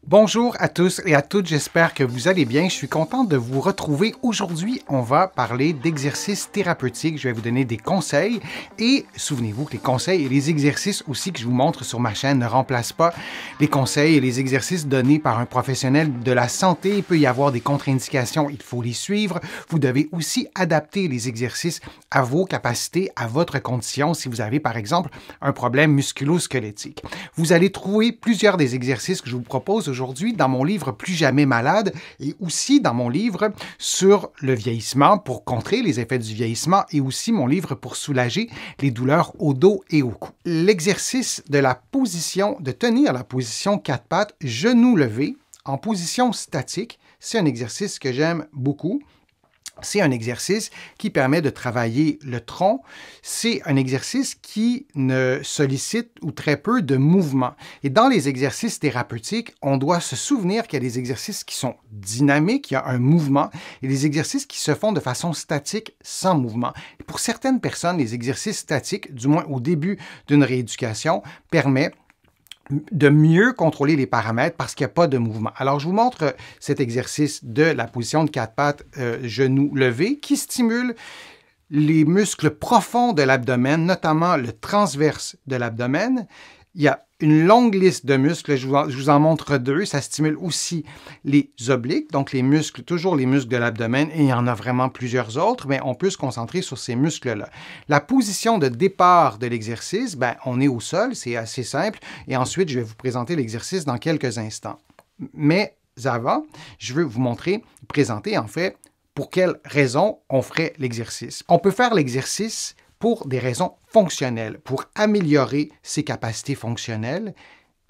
Bonjour à tous et à toutes, j'espère que vous allez bien. Je suis content de vous retrouver. Aujourd'hui, on va parler d'exercices thérapeutiques. Je vais vous donner des conseils et souvenez-vous que les conseils et les exercices aussi que je vous montre sur ma chaîne ne remplacent pas les conseils et les exercices donnés par un professionnel de la santé. Il peut y avoir des contre-indications, il faut les suivre. Vous devez aussi adapter les exercices à vos capacités, à votre condition. Si vous avez par exemple un problème musculo-squelettique, vous allez trouver plusieurs des exercices que je vous propose aujourd'hui dans mon livre Plus jamais malade et aussi dans mon livre sur le vieillissement pour contrer les effets du vieillissement et aussi mon livre pour soulager les douleurs au dos et au cou. L'exercice de la position, de tenir la position quatre pattes, genou levé en position statique, c'est un exercice que j'aime beaucoup. C'est un exercice qui permet de travailler le tronc. C'est un exercice qui ne sollicite ou très peu de mouvement. Et dans les exercices thérapeutiques, on doit se souvenir qu'il y a des exercices qui sont dynamiques, il y a un mouvement, et des exercices qui se font de façon statique, sans mouvement. Et pour certaines personnes, les exercices statiques, du moins au début d'une rééducation, permettent de mieux contrôler les paramètres parce qu'il n'y a pas de mouvement. Alors, je vous montre cet exercice de la position de quatre pattes, genou levé, qui stimule les muscles profonds de l'abdomen, notamment le transverse de l'abdomen. Il y a une longue liste de muscles, je vous en montre deux. Ça stimule aussi les obliques, donc les muscles, toujours les muscles de l'abdomen, et il y en a vraiment plusieurs autres, mais on peut se concentrer sur ces muscles-là. La position de départ de l'exercice, on est au sol, c'est assez simple, et ensuite, je vais vous présenter l'exercice dans quelques instants. Mais avant, je veux vous présenter en fait, pour quelles raisons on ferait l'exercice. On peut faire l'exercice pour des raisons fonctionnelles, pour améliorer ses capacités fonctionnelles.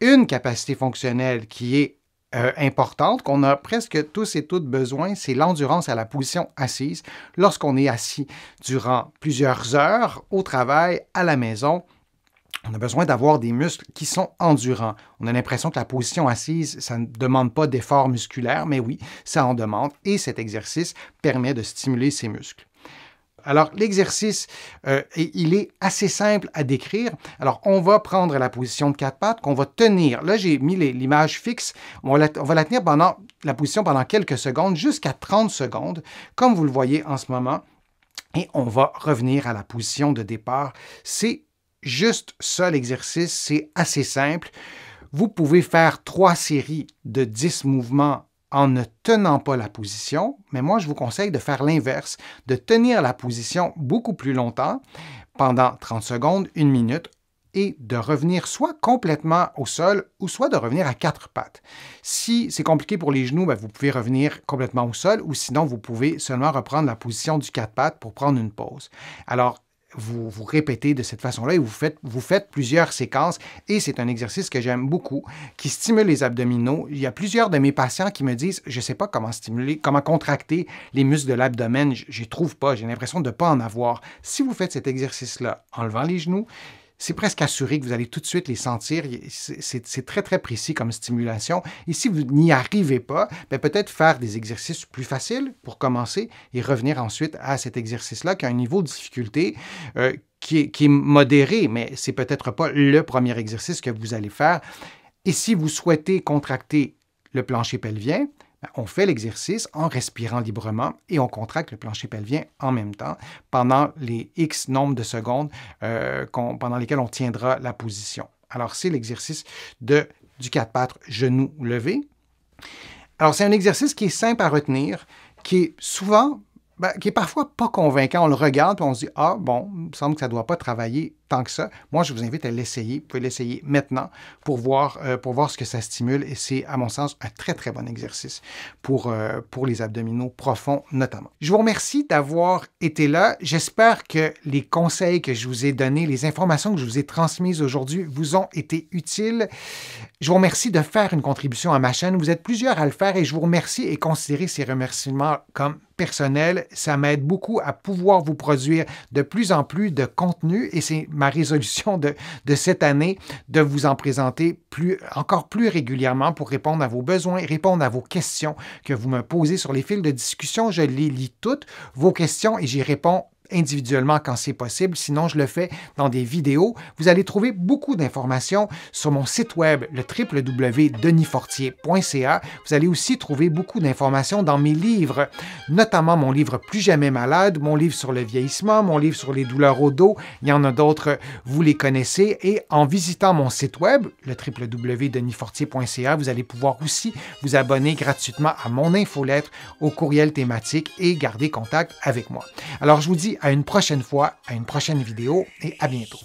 Une capacité fonctionnelle qui est importante, qu'on a presque tous et toutes besoin, c'est l'endurance à la position assise. Lorsqu'on est assis durant plusieurs heures au travail, à la maison, on a besoin d'avoir des muscles qui sont endurants. On a l'impression que la position assise, ça ne demande pas d'effort musculaire, mais oui, ça en demande et cet exercice permet de stimuler ces muscles. Alors, l'exercice, il est assez simple à décrire. Alors, on va prendre la position de quatre pattes qu'on va tenir. Là, j'ai mis l'image fixe. On va la tenir pendant la position pendant quelques secondes, jusqu'à 30 secondes, comme vous le voyez en ce moment. Et on va revenir à la position de départ. C'est juste ça, l'exercice. C'est assez simple. Vous pouvez faire 3 séries de 10 mouvements en ne tenant pas la position, mais moi, je vous conseille de faire l'inverse, de tenir la position beaucoup plus longtemps, pendant 30 secondes, 1 minute, et de revenir soit complètement au sol ou soit de revenir à 4 pattes. Si c'est compliqué pour les genoux, vous pouvez revenir complètement au sol ou sinon, vous pouvez seulement reprendre la position du 4 pattes pour prendre une pause. Alors, vous répétez de cette façon-là et vous faites plusieurs séquences et c'est un exercice que j'aime beaucoup, qui stimule les abdominaux. Il y a plusieurs de mes patients qui me disent « je ne sais pas comment stimuler, comment contracter les muscles de l'abdomen, je ne trouve pas, j'ai l'impression de ne pas en avoir ». Si vous faites cet exercice-là en levant les genoux, c'est presque assuré que vous allez tout de suite les sentir. C'est très, très précis comme stimulation. Et si vous n'y arrivez pas, peut-être faire des exercices plus faciles pour commencer et revenir ensuite à cet exercice-là qui a un niveau de difficulté qui est modéré, mais ce n'est peut-être pas le premier exercice que vous allez faire. Et si vous souhaitez contracter le plancher pelvien, on fait l'exercice en respirant librement et on contracte le plancher pelvien en même temps pendant les X nombre de secondes pendant lesquelles on tiendra la position. Alors, c'est l'exercice du quatre pattes genou levé. Alors, c'est un exercice qui est simple à retenir, qui est souvent, qui est parfois pas convaincant. On le regarde et on se dit « Ah, bon, il me semble que ça ne doit pas travailler tant que ça. » Moi, je vous invite à l'essayer. Vous pouvez l'essayer maintenant pour voir ce que ça stimule. Et c'est, à mon sens, un très, très bon exercice pour les abdominaux profonds notamment. Je vous remercie d'avoir été là. J'espère que les conseils que je vous ai donnés, les informations que je vous ai transmises aujourd'hui vous ont été utiles. Je vous remercie de faire une contribution à ma chaîne. Vous êtes plusieurs à le faire et je vous remercie et considérez ces remerciements comme personnels. Ça m'aide beaucoup à pouvoir vous produire de plus en plus de contenu et c'est ma résolution de cette année de vous en présenter encore plus régulièrement pour répondre à vos besoins, répondre à vos questions que vous me posez sur les fils de discussion. Je les lis toutes, vos questions, et j'y réponds individuellement quand c'est possible. Sinon, je le fais dans des vidéos. Vous allez trouver beaucoup d'informations sur mon site web, le www.denisfortier.ca. Vous allez aussi trouver beaucoup d'informations dans mes livres, notamment mon livre Plus jamais malade, mon livre sur le vieillissement, mon livre sur les douleurs au dos. Il y en a d'autres, vous les connaissez. Et en visitant mon site web, le www.denisfortier.ca, vous allez pouvoir aussi vous abonner gratuitement à mon infolettre, au courriel thématique et garder contact avec moi. Alors, je vous dis à une prochaine fois, à une prochaine vidéo et à bientôt.